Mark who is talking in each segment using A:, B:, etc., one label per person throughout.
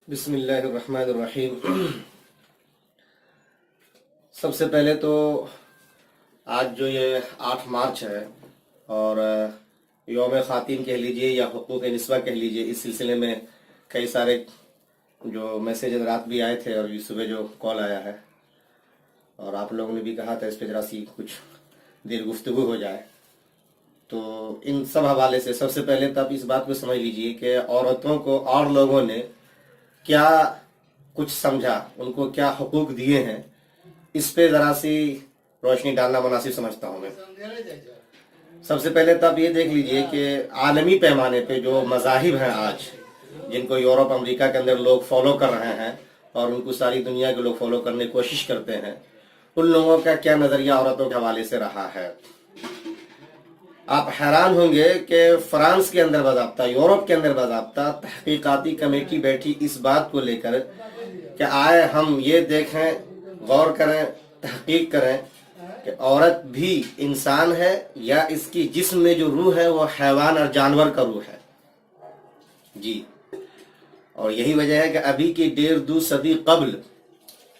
A: بسم اللہ الرحمن الرحیم۔ سب سے پہلے تو آج جو یہ 8 مارچ ہے اور یوم خواتین کہہ لیجئے یا حقوق نسواں کہہ لیجئے، اس سلسلے میں کئی سارے جو میسیج رات بھی آئے تھے اور یہ صبح جو کال آیا ہے، اور آپ لوگوں نے بھی کہا تھا اس پہ ذرا سی کچھ دیر گفتگو ہو جائے، تو ان سب حوالے سے سب سے پہلے تو آپ اس بات کو سمجھ لیجئے کہ عورتوں کو اور لوگوں نے کیا کچھ سمجھا، ان کو کیا حقوق دیے ہیں، اس پہ ذرا سی روشنی ڈالنا مناسب سمجھتا ہوں میں۔ سب سے پہلے تو آپ یہ دیکھ لیجئے کہ عالمی پیمانے پہ جو مذاہب ہیں آج، جن کو یورپ امریکہ کے اندر لوگ فالو کر رہے ہیں اور ان کو ساری دنیا کے لوگ فالو کرنے کی کوشش کرتے ہیں، ان لوگوں کا کیا نظریہ عورتوں کے حوالے سے رہا ہے۔ آپ حیران ہوں گے کہ فرانس کے اندر باضابطہ، یورپ کے اندر باضابطہ تحقیقاتی کمیٹی بیٹھی اس بات کو لے کر کہ آئے ہم یہ دیکھیں، غور کریں، تحقیق کریں کہ عورت بھی انسان ہے یا اس کی جسم میں جو روح ہے وہ حیوان اور جانور کا روح ہے۔ جی، اور یہی وجہ ہے کہ ابھی کی 1.5-2 صدی قبل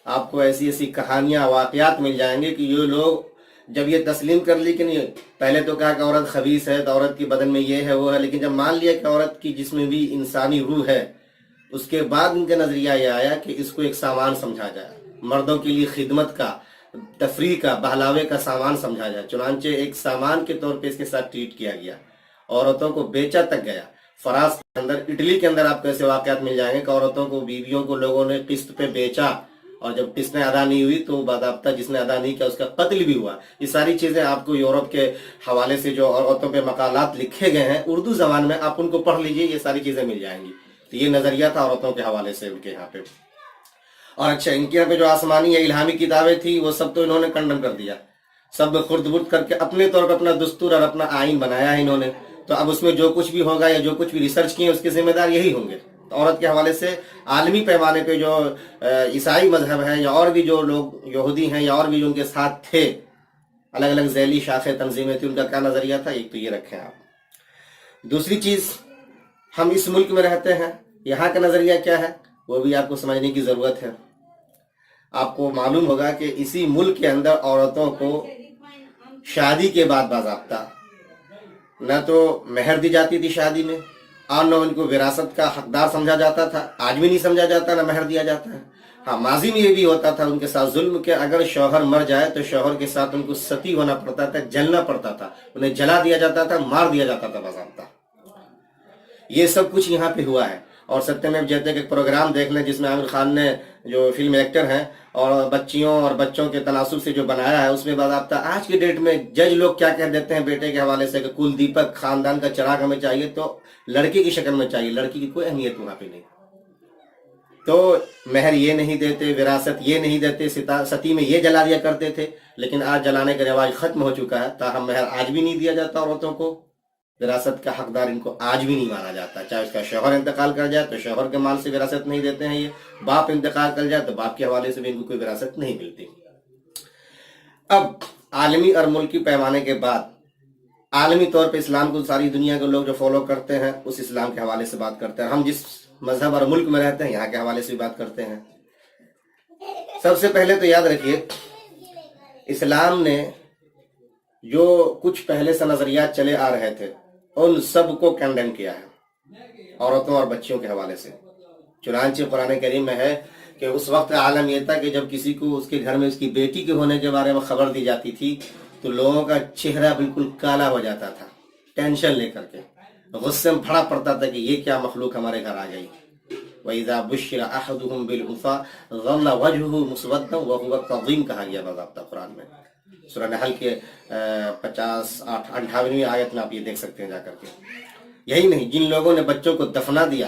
A: آپ کو ایسی ایسی کہانیاں، واقعات مل جائیں گے کہ یہ لوگ جب یہ تسلیم کر لی کہ نہیں، پہلے تو کہا کہ عورت خبیث ہے تو عورت کی بدن میں یہ ہے وہ ہے، لیکن جب مان لیا کہ عورت کی جسم میں بھی انسانی روح ہے، اس کے بعد ان کا نظریہ یہ آیا کہ اس کو ایک سامان سمجھا جائے، مردوں کے لیے خدمت کا، تفریح کا، بہلاوے کا سامان سمجھا جائے، چنانچہ ایک سامان کے طور پہ اس کے ساتھ ٹریٹ کیا گیا، عورتوں کو بیچا تک گیا۔ فرانس کے اندر، اٹلی کے اندر آپ کو ایسے واقعات مل جائیں گے کہ عورتوں کو، بیویوں کو لوگوں نے قسط پہ بیچا، اور جب قسط ادا نہیں ہوئی تو باضابطہ جس نے ادا نہیں کیا اس کا قتل بھی ہوا۔ یہ ساری چیزیں آپ کو یورپ کے حوالے سے جو عورتوں پہ مقالات لکھے گئے ہیں اردو زبان میں، آپ ان کو پڑھ لیجئے، یہ ساری چیزیں مل جائیں گی۔ تو یہ نظریہ تھا عورتوں کے حوالے سے ان کے یہاں پہ۔ اور اچھا، ان کے یہاں پہ جو آسمانی یا الہامی کتابیں تھی وہ سب تو انہوں نے کنڈم کر دیا، سب خرد برد کر کے اپنے طور پر اپنا دستور اور اپنا آئین بنایا ہے انہوں نے۔ تو اب اس میں جو کچھ بھی ہوگا یا جو کچھ بھی ریسرچ کیے اس کے ذمہ دار یہی ہوں گے۔ عورت کے حوالے سے عالمی پیمانے پہ جو عیسائی مذہب ہے یا اور بھی جو لوگ یہودی ہیں یا اور بھی جو ان کے ساتھ تھے، الگ الگ ذیلی شاخیں تنظیمیں تھیں، ان کا کیا نظریہ تھا، ایک تو یہ رکھیں آپ۔ دوسری چیز، ہم اس ملک میں رہتے ہیں، یہاں کا نظریہ کیا ہے وہ بھی آپ کو سمجھنے کی ضرورت ہے۔ آپ کو معلوم ہوگا کہ اسی ملک کے اندر عورتوں کو شادی کے بعد باضابطہ نہ تو مہر دی جاتی تھی شادی میں، اور نہ ان کو وراثت کا حقدار سمجھا جاتا تھا، آج بھی نہیں سمجھا جاتا، نہ مہر دیا جاتا ہے۔ ہاں، ماضی میں یہ بھی ہوتا تھا ان کے ساتھ ظلم کہ اگر شوہر مر جائے تو شوہر کے ساتھ ان کو ستی ہونا پڑتا تھا، جلنا پڑتا تھا، انہیں جلا دیا جاتا تھا، مار دیا جاتا تھا باضابطہ۔ یہ سب کچھ یہاں پہ ہوا ہے۔ اور ستیہ میو جیتے کا ایک پروگرام دیکھ لیں جس میں عامر خان نے، جو فلم ایکٹر ہیں، اور بچیوں اور بچوں کے تناسب سے جو بنایا ہے، اس میں باضابطہ آج کی ڈیٹ میں جج لوگ کیا کہہ دیتے ہیں بیٹے کے حوالے سے کہ کل دیپک، خاندان کا چراغ ہمیں چاہیے تو لڑکی کی شکل میں چاہیے، لڑکی کی کوئی اہمیت وہاں پہ نہیں۔ تو مہر یہ نہیں دیتے، وراثت یہ نہیں دیتے، ستی میں یہ جلا دیا کرتے تھے، لیکن آج جلانے کا رواج ختم ہو چکا ہے، تاہم مہر آج بھی نہیں دیا جاتا عورتوں کو، وراثت کا حقدار ان کو آج بھی نہیں مانا جاتا۔ چاہے اس کا شوہر انتقال کر جائے تو شوہر کے مال سے وراثت نہیں دیتے ہیں، یہ باپ انتقال کر جائے تو باپ کے حوالے سے بھی ان کو کوئی وراثت نہیں ملتی۔ اب عالمی اور ملکی پیمانے کے بعد عالمی طور پہ اسلام کو ساری دنیا کے لوگ جو فالو کرتے ہیں اس اسلام کے حوالے سے بات کرتے ہیں، ہم جس مذہب اور ملک میں رہتے ہیں یہاں کے حوالے سے بات کرتے ہیں۔ سب سے پہلے تو یاد رکھیے، اسلام نے جو کچھ پہلے سے نظریات چلے آ رہے تھے ان سب کو کنڈیم کیا ہے عورتوں اور بچیوں کے حوالے سے۔ چنانچہ قرآن کریم میں ہے کہ اس وقت عالم یہ تھا کہ جب کسی کو اس کے گھر میں اس کی بیٹی کے ہونے کے بارے میں خبر دی جاتی تھی تو لوگوں کا چہرہ بالکل کالا ہو جاتا تھا، ٹینشن لے کر کے، غصے میں پھڑا پڑتا تھا کہ یہ کیا مخلوق ہمارے گھر آ گئی۔ وَإِذَا بُشِّرَ أَحَدُهُمْ بِالْأُنثَىٰ ظَلَّ وَجْهُهُ مُسْوَدًّا وَهُوَ كَظِيمٌ کہا گیا باضابطہ قرآن میں، سورہ نحل کے 58ویں آیت میں آپ یہ دیکھ سکتے ہیں جا کر کے۔ یہی نہیں، جن لوگوں نے بچوں کو دفنا دیا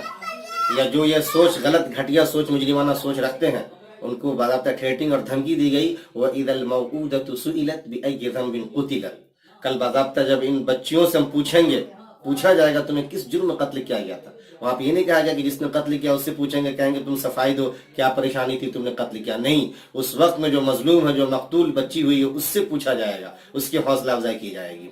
A: یا جو یہ سوچ، غلط گھٹیا سوچ، مجرمانہ سوچ رکھتے ہیں، ان کو باضابطہ تھریٹنگ اور دھمکی دی گئی، وَإِذَا الْمَوْءُودَةُ سُئِلَتْ بِأَيِّ ذَنبٍ قُتِلَتْ، کل باضابطہ جب ان بچیوں سے ہم پوچھیں گے، پوچھا جائے گا تمہیں کس جرم میں قتل کیا گیا تھا، وہاں پہ یہ نہیں کہا گیا کہ جس نے قتل کیا اس سے پوچھیں گے، کہیں گے تم صفائی دو، کیا پریشانی تھی، تم نے قتل کیا، نہیں، اس وقت میں جو مظلوم ہے، جو مقتول بچی ہوئی ہے، اس سے پوچھا جائے گا، اس کی حوصلہ افزائی کی جائے گی۔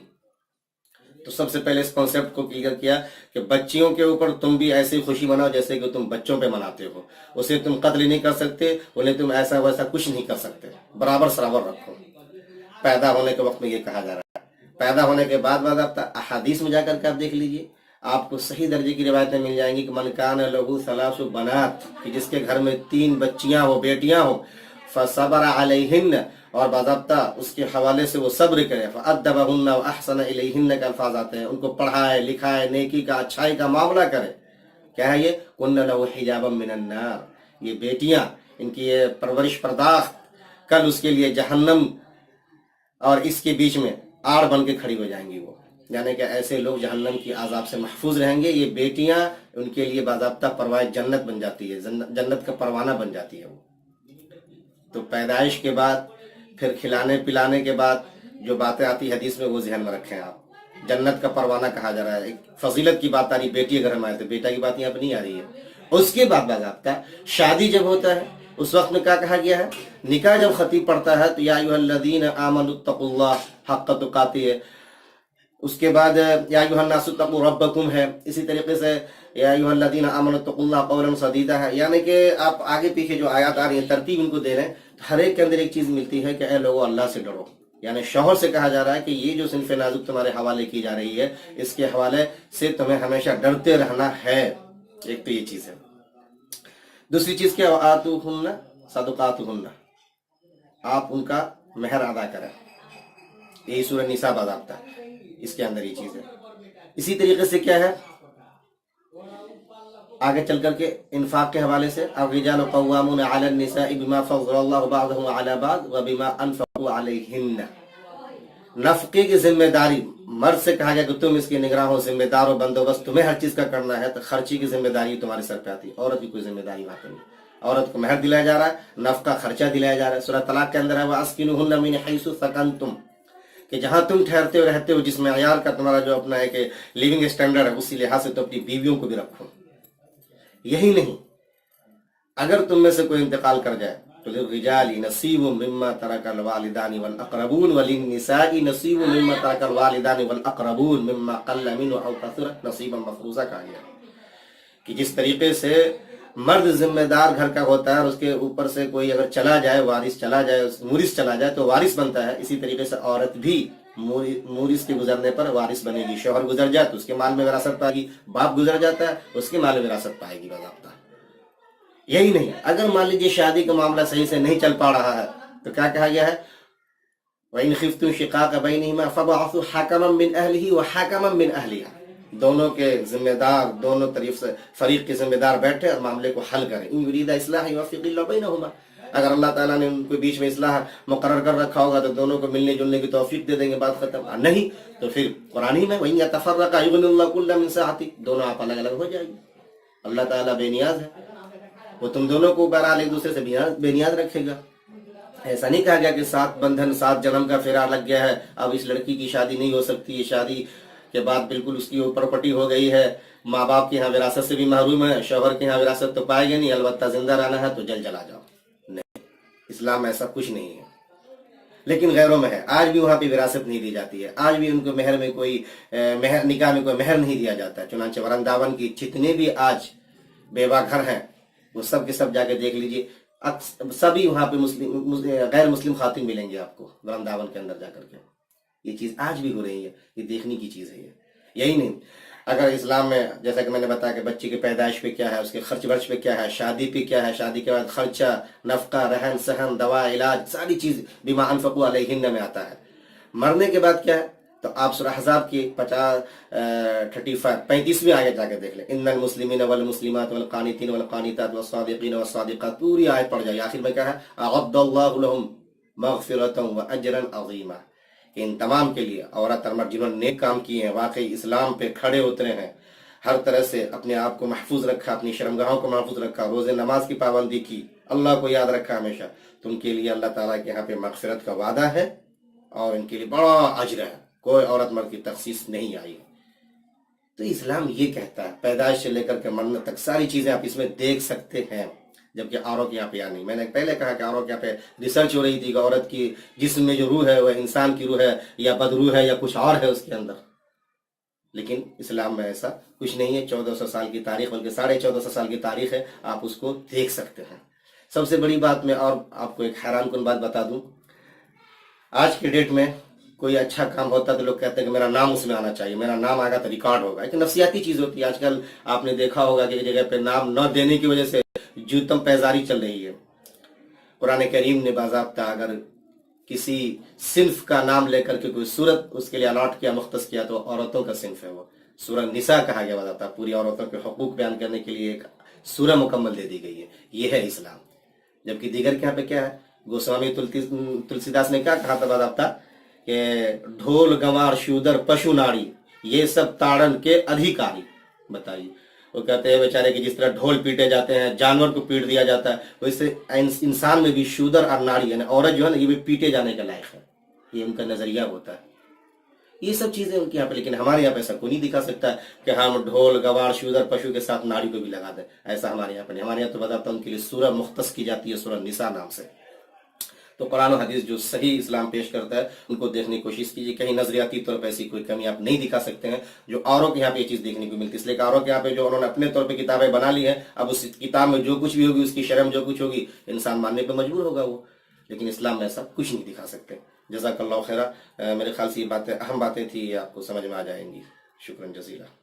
A: تو سب سے پہلے اس کانسیپٹ کو کلیئر کیا کہ بچیوں کے اوپر تم بھی ایسی خوشی مناؤ جیسے کہ تم بچوں پہ مناتے ہو. اسے تم قتل نہیں کر سکتے, انہیں تم ایسا ویسا کچھ نہیں کر سکتے, برابر سرابر رکھو. پیدا ہونے کے وقت میں یہ کہا جا رہا ہے. پیدا ہونے کے بعد احادیث میں جا کر کے آپ دیکھ لیجئے, آپ کو صحیح درجے کی روایتیں مل جائیں گی کہ من کان لہو ثلاث بنات, کہ جس کے گھر میں 3 بچیاں ہو, بیٹیاں ہو, فصبر علیہن, اور باضابطہ اس کے حوالے سے وہ صبر کرے, فأدبہن واحسن الیہن کے الفاظ آتے ہیں, ان کو پڑھائے لکھائے, نیکی کا اچھائی کا معاملہ کرے. کیا ہے یہ؟ کن لہ حجابا من النار, یہ بیٹیاں, ان کی یہ پرورش پرداخت کل اس کے لیے جہنم اور اس کے بیچ میں آڑ بن کے کھڑی ہو جائیں گی. وہ یعنی کہ ایسے لوگ جہنم کی عذاب سے محفوظ رہیں گے. یہ بیٹیاں ان کے لیے باضابطہ پروائے جنت بن جاتی ہے, جنت کا پروانہ بن جاتی ہے وہ. تو پیدائش کے بعد پھر کھلانے پلانے کے بعد جو باتیں آتی حدیث میں وہ ذہن میں رکھیں آپ. جنت کا پروانہ کہا جا رہا ہے. ایک فضیلت کی بات آ رہی, بیٹی اگر ہم آئے تو بیٹا کی بات یہاں پہ نہیں آ رہی ہے. اس کے بعد باضابطہ شادی جب ہوتا ہے اس وقت میں کیا کہا گیا ہے؟ نکاح جب خطیب پڑھتا ہے تو یا ایھا الذین آمنوا اتقوا اللہ حق تقاتہ, اس کے بعد یا ایھا الناس اتقوا ربکم ہے. اسی طریقے سے یا ایھا الذین آمنوا اتقوا اللہ قولا سدیدا ہے. یعنی کہ آپ آگے پیچھے جو آیات آ رہی ہیں ترتیب ان کو دے رہے ہیں. ہر ایک کے اندر ایک چیز ملتی ہے کہ اے لوگو اللہ سے ڈرو. یعنی شوہر سے کہا جا رہا ہے کہ یہ جو صنف نازک تمہارے حوالے کی جا رہی ہے اس کے حوالے سے تمہیں ہمیشہ ڈرتے رہنا ہے. ایک تو یہ چیز ہے. دوسری چیز کیا؟ وآتوہن صدقاتہن, آپ ان کا مہر ادا کریں. یہی سورہ نساء باضابطہ اس کے اندر یہ چیز ہے. اسی طریقے سے کیا ہے آگے چل کر کے انفاق کے حوالے سے الرجال قوامون علی النساء بما فضل اللہ بعضهم علی بعض وبما انفقوا علیہن. نفقے کی ذمہ داری مرد سے کہا گیا کہ تم اس کی نگراں ہو, ذمہ دار ہو, بندوبست تمہیں ہر چیز کا کرنا ہے. تو خرچی کی ذمہ داری تمہارے سر پہ آتی ہے. عورت کی کوئی ذمہ داری وہاں پہ نہیں. عورت کو مہر دلایا جا رہا ہے, نفقہ خرچہ دلایا جا رہا ہے. سورہ طلاق کے اندر ہے وَأَسْكِنُوهُنَّ مِنْ حَيْثُ سَكَنْتُمْ, کہ جہاں تم ٹھہرتے ہو رہتے ہو جس معیار کا تمہارا جو اپنا ہے کہ لیونگ اسٹینڈرڈ ہے اسی لحاظ سے تو اپنی بیویوں کو بھی رکھو. یہی نہیں, اگر تم میں سے کوئی انتقال کر جائے تو للرجال نصیب مما ترک الوالدان والاقربون وللنساء نصیب مما ترک الوالدان والاقربون مما قل منه او كثر نصیبا مفروضا کہا گیا کہ جس طریقے سے مرد ذمہ دار گھر کا ہوتا ہے اور اس کے اوپر سے کوئی اگر چلا جائے, وارث چلا جائے, مورث چلا جائے تو وارث بنتا ہے, اسی طریقے سے عورت بھی مورث کے گزرنے پر وارث بنے گی. شوہر گزر جائے تو اس کے مال میں وراثت پائے گی, باپ گزر جاتا ہے اس کے مال میں وراثت پائے گی باضابطہ. یہی نہیں, اگر مان لیجیے شادی کا معاملہ صحیح سے نہیں چل پا رہا ہے تو کیا کہا گیا ہے؟ وَإِنْ خِفْتُمْ شِقَاقَ بَيْنِهِمَا فَابْعَثُوا حَكَمًا مِّنْ أَهْلِهِ وَحَكَمًا مِّنْ أَهْلِهَا. دونوں کے ذمہ دار, دونوں طرف سے فریق کے ذمہ دار بیٹھے اور معاملے کو حل کریں. إِنْ يُرِيدَ إِصْلَاحًا يُوَفِّقِ اللَّهُ بَيْنَهُمَا. اگر اللہ تعالیٰ نے ان کے بیچ میں اصلاح مقرر کر رکھا ہوگا تو دونوں کو ملنے جلنے کی توفیق دے دیں گے, بات ختم. نہیں تو پھر قرآن ہی میں وَإِنْ يَتَفَرَّقَا يُغْنِ اللَّهُ كُلًّا مِنْ سَعَتِهِ, دونوں آپ الگ الگ ہو جائیں گے. اللہ تعالیٰ بے نیاز ہے, وہ تم دونوں کو بہرحال ایک دوسرے سے بے نیاز رکھے گا. ایسا نہیں کہا گیا کہ 7 بندھن 7 جنم کا پھیرا لگ گیا ہے, اب اس لڑکی کی شادی نہیں ہو سکتی, یہ شادی کے بعد بالکل اس کی پراپرٹی ہو گئی ہے, ماں باپ کے ہاں وراثت سے بھی محروم ہے, شوہر کے ہاں وراثت تو پائے گا نہیں, البتہ زندہ رہنا ہے تو جل جلا جاؤ. نہیں, اسلام ایسا کچھ نہیں ہے. لیکن غیروں میں ہے, آج بھی وہاں پہ وراثت نہیں دی جاتی ہے, آج بھی ان کو مہر میں کوئی نکاح میں کوئی مہر نہیں دیا جاتا ہے. چنانچہ ورنداون کی جتنے بھی آج بیوہ گھر ہیں وہ سب کے سب جا کے دیکھ لیجئے, سبھی وہاں پہ غیر مسلم خواتین ملیں گے آپ کو ورنداون کے اندر جا کر کے. یہ چیز آج بھی ہو رہی ہے, یہ دیکھنے کی چیز ہے. یہی نہیں, اگر اسلام میں جیسا کہ میں نے بتایا کہ بچی کی پیدائش پہ کیا ہے, اس کے خرچ برچ پہ کیا ہے, شادی پہ کیا ہے, شادی کے بعد خرچہ, نفقہ, رہن سہن, دوا, علاج, ساری چیز بما انفقوا علیہن میں آتا ہے. مرنے کے بعد کیا ہے تو آپ سورہ احزاب کی 35 آیت جا کے دیکھ لیں. ان المسلمین والمسلمات والقانتین والقانتات والصادقین والصادقات, پوری آیت پڑھ جائے. آخر میں کیا ہے؟ اعد اللہ لهم مغفرۃ واجرا عظیما. ان تمام کے لیے عورت اور مرد جنہوں نے نیک کام کیے ہیں, واقعی اسلام پہ کھڑے اترے ہیں, ہر طرح سے اپنے آپ کو محفوظ رکھا, اپنی شرمگاہوں کو محفوظ رکھا, روزے نماز کی پابندی کی, اللہ کو یاد رکھا ہمیشہ, تو ان کے لیے اللہ تعالیٰ کے یہاں پہ مغفرت کا وعدہ ہے اور ان کے لیے بڑا اجر ہے. کوئی عورت مرد کی تخصیص نہیں آئی. تو اسلام یہ کہتا ہے پیدائش سے لے کر کے مرنے تک ساری چیزیں آپ اس میں دیکھ سکتے ہیں, جبکہ عورت کے یہاں پہ نہیں. میں نے پہلے کہا کہ عورت کے یہاں پہ ریسرچ ہو رہی تھی کہ عورت کی جسم میں جو روح ہے وہ انسان کی روح ہے یا بدروح ہے یا کچھ اور ہے اس کے اندر. لیکن اسلام میں ایسا کچھ نہیں ہے. 1400 سال کی تاریخ بلکہ 1450 سال کی تاریخ ہے, آپ اس کو دیکھ سکتے ہیں. سب سے بڑی بات میں اور آپ کو ایک حیران کن بات بتا دوں, آج کے ڈیٹ میں کوئی اچھا کام ہوتا ہے تو لوگ کہتے ہیں کہ میرا نام اس میں آنا چاہیے, میرا نام آگا تو ریکارڈ ہوگا. ایک نفسیاتی چیز ہوتی ہے. آج کل آپ نے دیکھا ہوگا کہ ایک جگہ پہ نام نہ دینے کی وجہ سے جوتم پیزاری چل رہی ہے. قرآن کریم نے باضابطہ اگر کسی صنف کا نام لے کر کے کوئی صورت اس کے لیے الاٹ کیا, مختص کیا, تو عورتوں کا صنف ہے وہ. سورہ نساء کہا گیا باضابطہ, پوری عورتوں کے حقوق بیان کرنے کے لیے ایک سورہ مکمل دے دی گئی ہے. یہ ہے اسلام. جبکہ دیگر کے یہاں پہ کیا ہے, گوسوامی تلسی داس نے کیا کہا تھا باضابطہ کہ ڈھول گنوار شودر پشو ناڑی یہ سب تاڑن کے ادھیکاری. بتائیے, وہ کہتے ہیں بیچارے کہ جس طرح ڈھول پیٹے جاتے ہیں, جانور کو پیٹ دیا جاتا ہے, ویسے انسان میں بھی شودر اور ناڑی یعنی عورت جو ہے نا یہ بھی پیٹے جانے کا لائق ہے. یہ ان کا نظریہ ہوتا ہے. یہ سب چیزیں ان کے یہاں پہ, لیکن ہمارے یہاں پہ ایسا کوئی نہیں دکھا سکتا کہ ہم ڈھول گوار شودر پشو کے ساتھ ناڑی کو بھی لگا دیں. ایسا ہمارے یہاں پہ نہیں. ہمارے یہاں تو بتاتا ہوں ان کے لیے سورہ مختص کی جاتی ہے, سورہ نساء نام سے. تو قرآن و حدیث جو صحیح اسلام پیش کرتا ہے ان کو دیکھنے کی کوشش کیجیے. کہیں نظریاتی طور پہ ایسی کوئی کمی آپ نہیں دکھا سکتے ہیں جو اوروں کے یہاں پہ یہ چیز دیکھنے کو ملتی ہے. اس لیے کہ اوروں کے یہاں پہ جو انہوں نے اپنے طور پہ کتابیں بنا لی ہیں, اب اس کتاب میں جو کچھ بھی ہوگی, اس کی شرح میں جو کچھ ہوگی, انسان ماننے پہ مجبور ہوگا وہ. لیکن اسلام میں ایسا کچھ نہیں دکھا سکتے. جزاک اللہ خیرہ. میرے خیال سے یہ باتیں اہم باتیں تھی, آپ کو سمجھ میں آ جائیں گی. شکراً جزیلا.